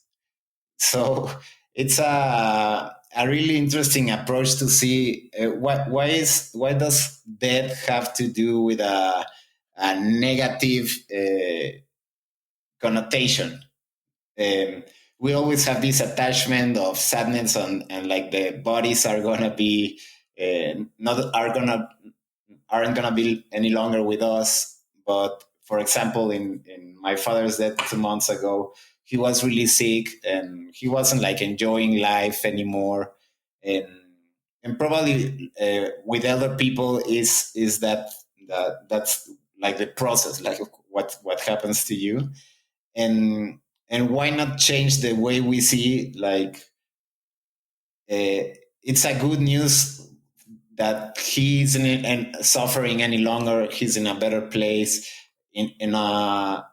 So it's a really interesting approach to see why does death have to do with a negative connotation. We always have this attachment of sadness and like the bodies are gonna be not are gonna aren't gonna be any longer with us. But for example, in my father's death 2 months ago, he was really sick and he wasn't like enjoying life anymore. And probably with other people is that's like the process, like what happens to you, and why not change the way we see like it's a good news that he isn't and suffering any longer. He's in a better place in a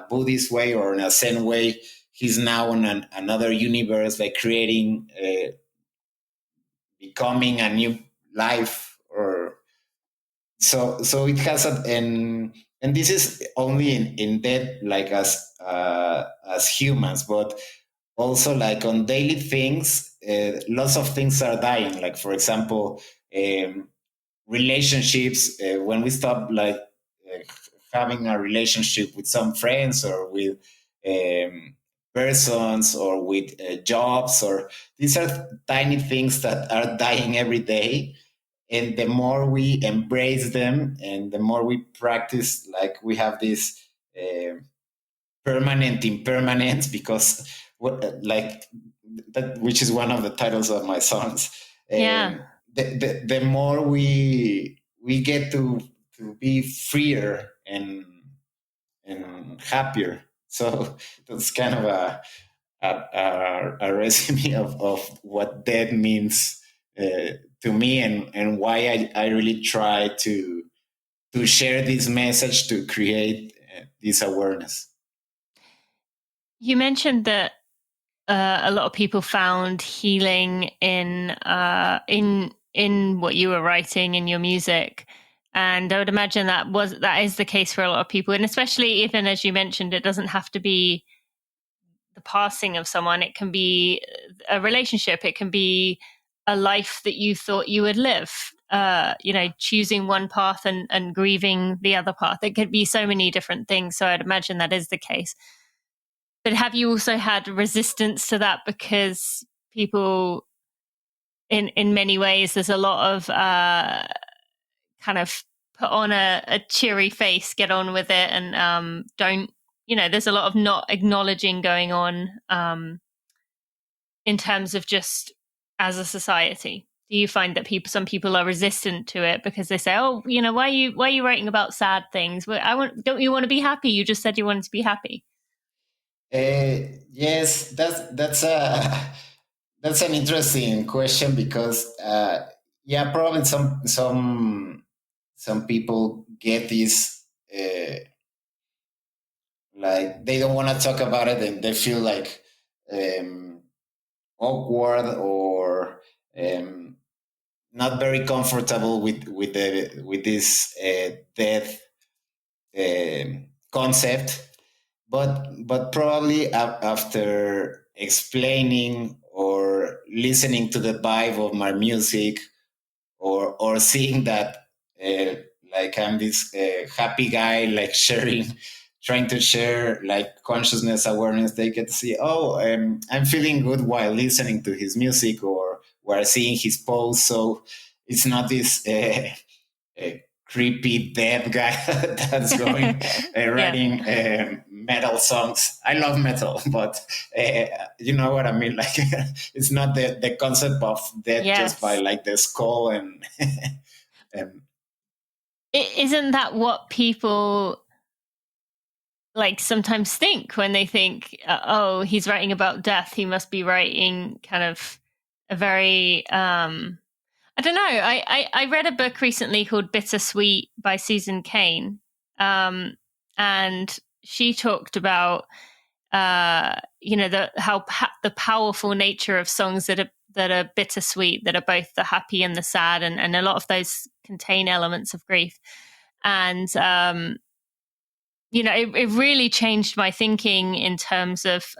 Buddhist way or in a Zen way. He's now in another universe, like creating, becoming a new life. Or so it has and this is only in death, like as humans, but also like on daily things. Lots of things are dying. Like for example. Relationships, when we stop like having a relationship with some friends or with persons or with jobs, or these are tiny things that are dying every day, and the more we embrace them and the more we practice, like we have this permanent impermanence, because like that, which is one of the titles of my songs. The more we get to be freer and happier. So that's kind of a resume of what death means to me, and why I really try to share this message to create this awareness. You mentioned that a lot of people found healing in what you were writing in your music, and I would imagine that is the case for a lot of people, and especially even as you mentioned, it doesn't have to be the passing of someone. It can be a relationship. It can be a life that you thought you would live. Choosing one path and grieving the other path. It could be so many different things. So I'd imagine that is the case. But have you also had resistance to that because people, in many ways, there's a lot of kind of put on a cheery face, get on with it, and don't. There's a lot of not acknowledging going on in terms of just as a society. Do you find that some people are resistant to it because they say, "Oh, why are you writing about sad things? Don't you want to be happy? You just said you wanted to be happy." Yes, that's that's an interesting question because yeah, probably some people get this like they don't want to talk about it, and they feel like um, awkward or not very comfortable with this death concept. But probably after explaining or listening to the vibe of my music, or seeing that like I'm this happy guy, like trying to share like consciousness awareness, they get to see, oh, I'm feeling good while listening to his music or while seeing his posts. So it's not this creepy dead guy that's going writing metal songs. I love metal, but you know what I mean. Like it's not the concept of death just by like the skull and. Isn't that what people like sometimes think when they think, oh, he's writing about death, he must be writing kind of a very I don't know. I read a book recently called Bittersweet by Susan Koehn, and she talked about the powerful nature of songs that are bittersweet, that are both the happy and the sad, and a lot of those contain elements of grief. And it really changed my thinking in terms of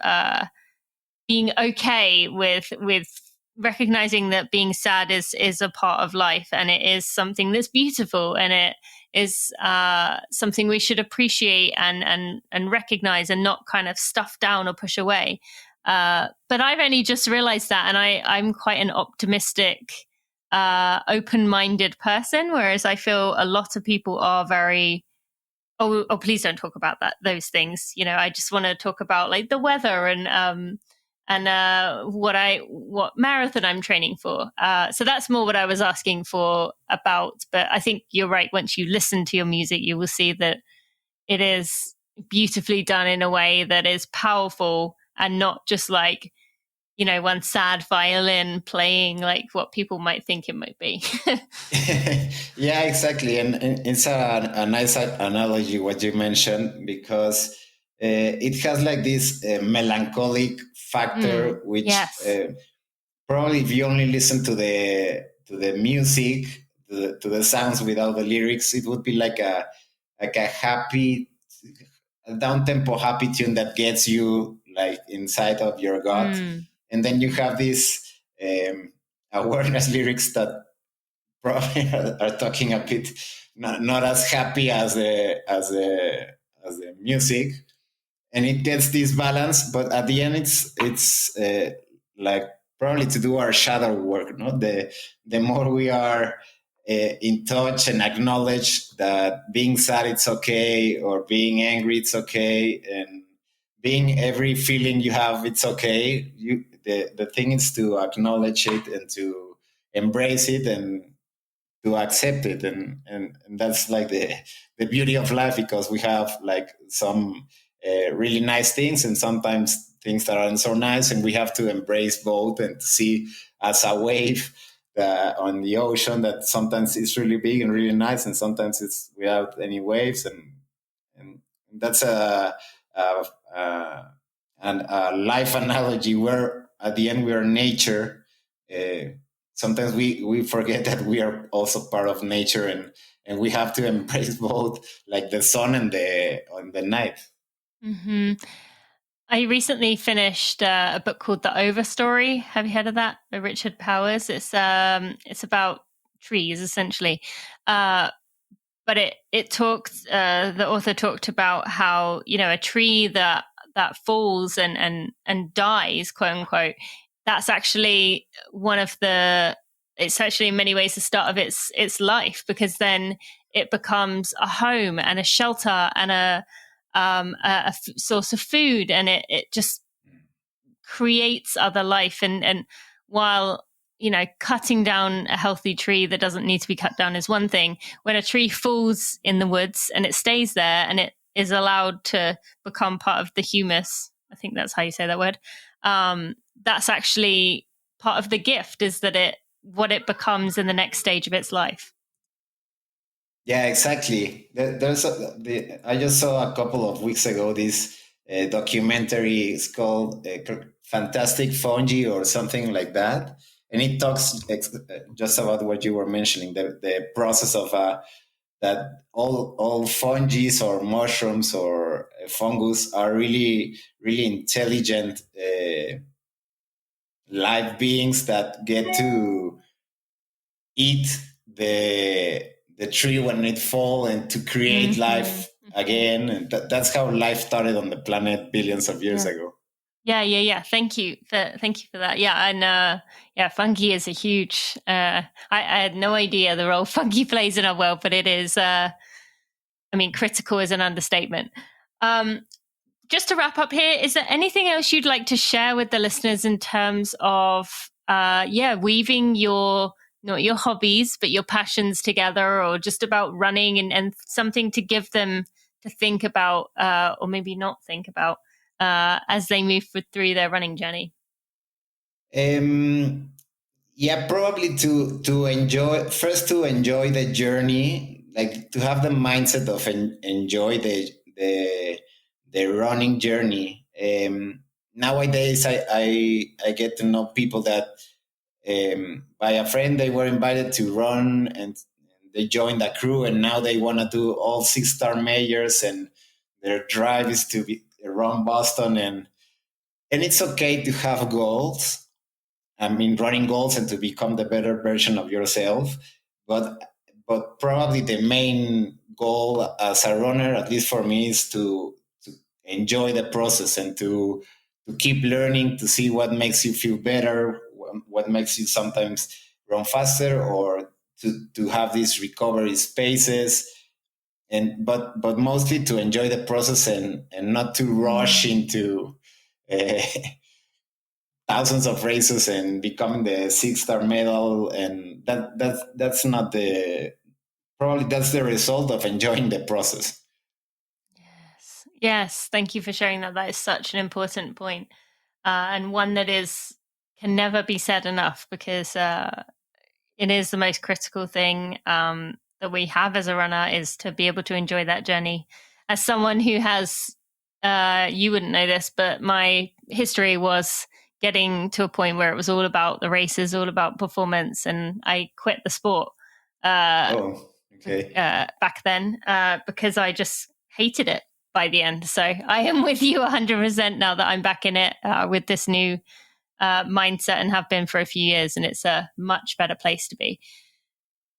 being okay with recognizing that being sad is a part of life, and it is something that's beautiful, and it is something we should appreciate and recognize, and not kind of stuff down or push away. But I've only just realized that, and I'm quite an optimistic, open-minded person, whereas I feel a lot of people are very, oh, please don't talk about those things. I just want to talk about like the weather and what marathon I'm training for. So that's more what I was asking for about. But I think you're right. Once you listen to your music, you will see that it is beautifully done in a way that is powerful, and not just like, one sad violin playing like what people might think it might be. Yeah, exactly. And it's a nice analogy what you mentioned, because it has like this melancholic factor, which yes. Probably if you only listen to the music, to the sounds without the lyrics, it would be like a happy, down tempo happy tune that gets you like inside of your gut. And then you have these awareness lyrics that probably are talking a bit not as happy as the music, and it gets this balance. But at the end, it's like probably to do our shadow work. No, the more we are in touch and acknowledge that being sad it's okay, or being angry it's okay, and being every feeling you have it's okay. The thing is to acknowledge it and to embrace it, and accept it, and that's like the beauty of life, because we have like some really nice things and sometimes things that aren't so nice, and we have to embrace both and to see as a wave on the ocean that sometimes it's really big and really nice, and sometimes it's without any waves, and that's a, a, a life analogy where at the end we are nature. Sometimes we forget that we are also part of nature, and we have to embrace both, like the sun and the night. Mm-hmm. I recently finished a book called The Overstory. Have you heard of that by Richard Powers? It's about trees essentially, but it talked. The author talked about how, you know, a tree that falls and dies, quote unquote. That's actually one of the. It's actually in many ways the start of its life, because then it becomes a home and a shelter and a source of food, and it just creates other life. And while, you know, cutting down a healthy tree that doesn't need to be cut down is one thing, when a tree falls in the woods and it stays there and it is allowed to become part of the humus, I think that's how you say that word, that's actually part of the gift, is that what it becomes in the next stage of its life. Yeah, exactly. I just saw a couple of weeks ago this documentary. It's called Fantastic Fungi or something like that. And it talks just about what you were mentioning, the process of that all fungi or mushrooms or fungus are really, really intelligent live beings that get to eat the tree when it fall and to create life again, and that's how life started on the planet billions of years ago. Yeah. Thank you for that. Yeah, and fungi is a huge. I had no idea the role fungi plays in our world, but it is. I mean, critical is an understatement. Just to wrap up here, is there anything else you'd like to share with the listeners in terms of, weaving not your hobbies, but your passions together, or just about running, and something to give them to think about, or maybe not think about, as they move through their running journey? Yeah, probably to enjoy the journey, like to have the mindset of enjoy the running journey. Nowadays, I get to know people that by a friend they were invited to run, and they joined a crew, and now they want to do all 6-star majors, and their drive is to run Boston, and it's okay to have goals. I mean, running goals and to become the better version of yourself. But probably the main goal as a runner, at least for me, is to enjoy the process and to keep learning, to see what makes you feel better, what makes you sometimes run faster, or to have these recovery spaces. But mostly to enjoy the process and not to rush into uh, thousands of races and becoming the 6-star medal, and that's not the probably that's the result of enjoying the process. Yes, thank you for sharing that. That is such an important point, and one that can never be said enough, because it is the most critical thing that we have as a runner, is to be able to enjoy that journey. As someone who has, you wouldn't know this, but my history was getting to a point where it was all about the races, all about performance, and I quit the sport. Back then, because I just hated it by the end. So I am with you 100% now that I'm back in it with this new mindset, and have been for a few years, and it's a much better place to be.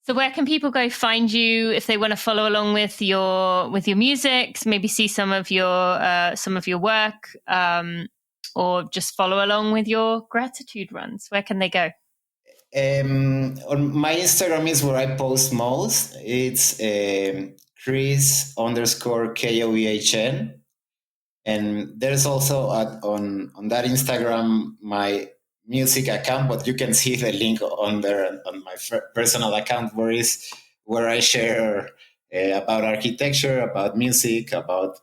So where can people go find you if they want to follow along with your music, maybe see some of your work, or just follow along with your gratitude runs? Where can they go? On my Instagram is where I post most. It's Chris_Koehn. And there's also on that Instagram my music account, but you can see the link on there on my personal account, where I share about architecture, about music, about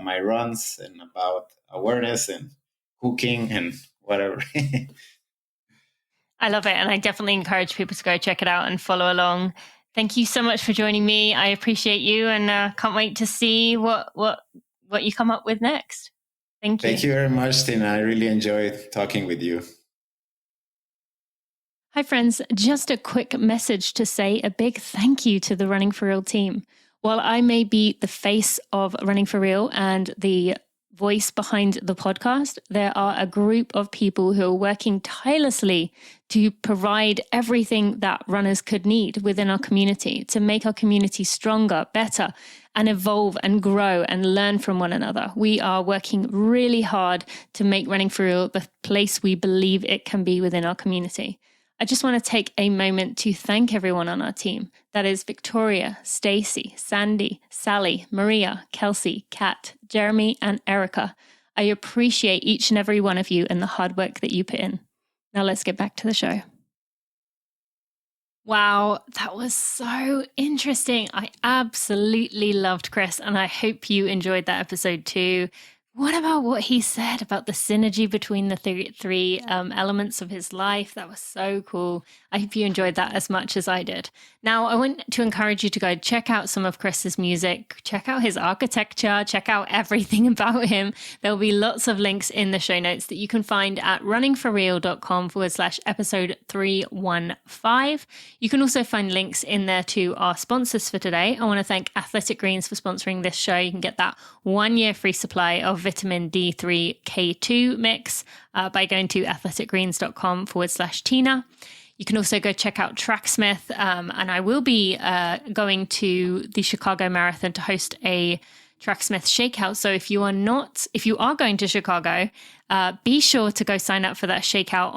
my runs, and about awareness and cooking and whatever. I love it. And I definitely encourage people to go check it out and follow along. Thank you so much for joining me. I appreciate you, and can't wait to see what you come up with next. Thank you. Thank you very much, Tina. I really enjoyed talking with you. Hi, friends. Just a quick message to say a big thank you to the Running for Real team. While I may be the face of Running for Real and the voice behind the podcast, there are a group of people who are working tirelessly to provide everything that runners could need within our community, to make our community stronger, better, and evolve and grow and learn from one another. We are working really hard to make Running for Real the place we believe it can be within our community. I just want to take a moment to thank everyone on our team. That is Victoria, Stacy, Sandy, Sally, Maria, Kelsey, Kat, Jeremy, and Erica. I appreciate each and every one of you and the hard work that you put in. Now let's get back to the show. Wow, that was so interesting. I absolutely loved Chris, and I hope you enjoyed that episode too. What about what he said about the synergy between the three elements of his life? That was so cool. I hope you enjoyed that as much as I did. Now, I want to encourage you to go check out some of Chris's music, check out his architecture, check out everything about him. There'll be lots of links in the show notes that you can find at runningforreal.com/episode 315. You can also find links in there to our sponsors for today. I want to thank Athletic Greens for sponsoring this show. You can get that 1 year free supply of vitamin D3 K2 mix by going to athleticgreens.com/Tina. You can also go check out Tracksmith, and I will be going to the Chicago Marathon to host a Tracksmith shakeout. So if you are going to Chicago, be sure to go sign up for that shakeout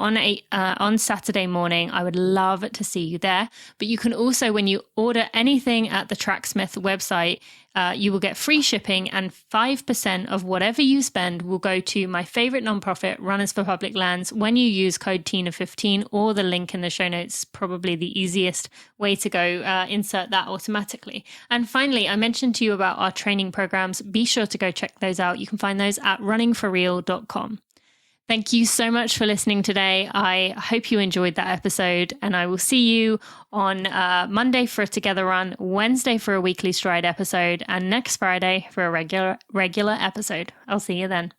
on Saturday morning. I would love to see you there. But you can also, when you order anything at the Tracksmith website, you will get free shipping, and 5% of whatever you spend will go to my favorite nonprofit, Runners for Public Lands, when you use code TINA15, or the link in the show notes, probably the easiest way to go insert that automatically. And finally, I mentioned to you about our training programs. Be sure to go check those out. You can find those at runningforreal.com. Thank you so much for listening today. I hope you enjoyed that episode, and I will see you on Monday for a Together Run, Wednesday for a weekly stride episode, and next Friday for a regular episode. I'll see you then.